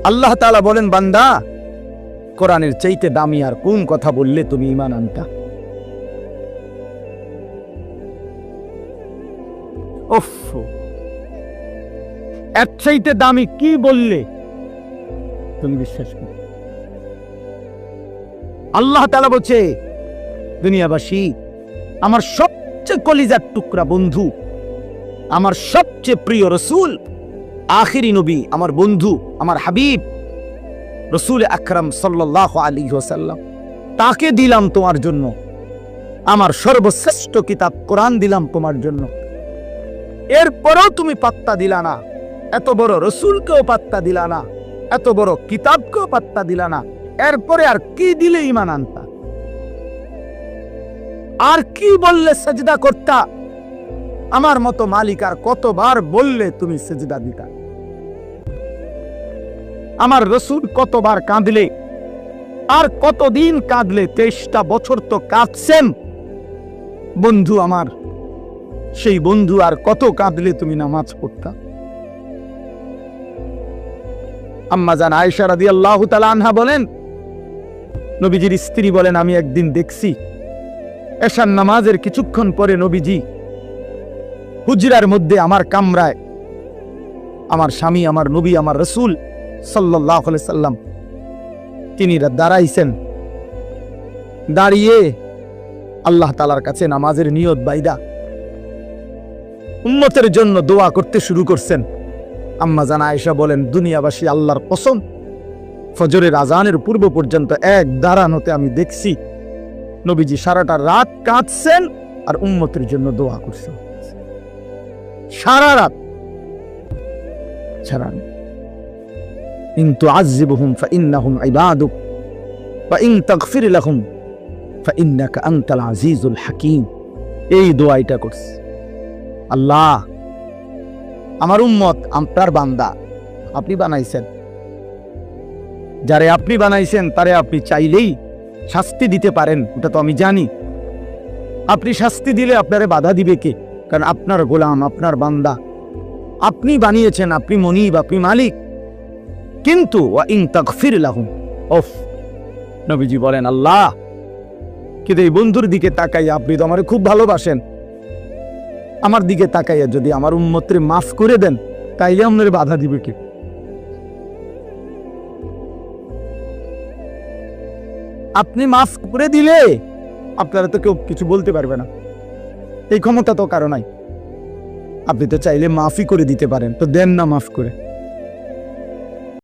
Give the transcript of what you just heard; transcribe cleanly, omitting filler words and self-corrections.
আল্লাহ তাআলা বলেন, বান্দা, কোরআনের চাইতে দামি আর কোন কথা বললে তুমি ঈমান আনতা? উফ, এর চাইতে দামি কি বললে তুমি বিশ্বাস করো? আল্লাহ তাআলা বলছে, দুনিয়াবাসী, আমার সবচেয়ে কলিজার টুকরা বন্ধু, আমার সবচেয়ে প্রিয় রাসূল, আখিরি নবী, আমার বন্ধু, আমার হাবিব রাসূল আকরাম সাল্লাল্লাহু আলাইহি ওয়াসাল্লাম, তাকে দিলাম তোমার জন্য। আমার সর্বশ্রেষ্ঠ কিতাব কোরআন দিলাম তোমার জন্য। এরপরেও তুমি পাত্তা দিলা না। এত বড় রাসূলকেও পাত্তা দিলা না, এত বড় কিতাবকেও পাত্তা দিলা না। এরপরে আর কি দিলে ঈমান আনতা? আর কি বললে সেজদা করতা? আমার মতো মালিক আর কতবার বললে তুমি সেজদা দিতা? আমার রাসূল কতবার কাঁদলে, আর কতদিন কাঁদলে? 23টা বছর তো কাঁদছেন বন্ধু আমার। সেই বন্ধু আর কত কাঁদলে তুমি নামাজ পড়তা? আম্মা জান আয়েশা রাদিয়াল্লাহু তাআলা আনহা বলেন, নবীজির স্ত্রী বলেন, আমি একদিন দেখছি এশার নামাজের কিছুক্ষণ পরে নবীজি হুজরার মধ্যে আমার কামরায় আমার স্বামী, আমার নবী, আমার রাসূল সাল্লাল্লাহু আলাইহি সাল্লাম তিনি দাঁড়াইছেন। দাঁড়িয়ে আল্লাহ তাআলার কাছে নামাজের নিয়ত বাইদা উম্মতের জন্য দোয়া করতে শুরু করছেন। আম্মা জান আয়েশা বলেন, দুনিয়াবাসী, আল্লাহর কসম, ফজরের আজানের পূর্ব পর্যন্ত এক দাঁড়ানোতে আমি দেখছি নবীজি সারাটা রাত কাঁদছেন আর উম্মতের জন্য দোয়া করছেন। সারা রাত ছাড়া। ইন তুআযিবহুম ফাইন্নাহুম ইবাদুক ওয়া ইন তাগফির লাহুম ফাইন্নাকা আনতাল আজিজুল হাকীম। এই দোয়াটা করছে, আল্লাহ, আমার উম্মত আপনার বান্দা, আপনি বানাইছেন। যারে আপনি বানাইছেন তারে আপনি চাইলেই শাস্তি দিতে পারেন, ওটা তো আমি জানি। আপনি শাস্তি দিলে আপনারে বাধা দিবে কে? কারণ আপনার গোলাম, আপনার বান্দা, আপনি বানিয়েছেন, আপনি মনিব, আপনি মালিক। কিন্তু ওয়া ইন তাগফির লাহুম, ওফ, নবীজি বলেন, আল্লাহ, কিন্তু এই বন্ধুর দিকে তাকাইয়া, আপনি তো আমারে খুব ভালোবাসেন, আমার দিকে তাকাইয়া যদি আমার উম্মতরে মাফ করে দেন, তাইলে আপনার বাধা দিবে কে? আপনি মাফ করে দিলে আপনারা তো কেউ কিছু বলতে পারবে না, এই ক্ষমতা তো কারো নাই। আপনি তো চাইলে মাফই করে দিতে পারেন, তো দেন না মাফ করে।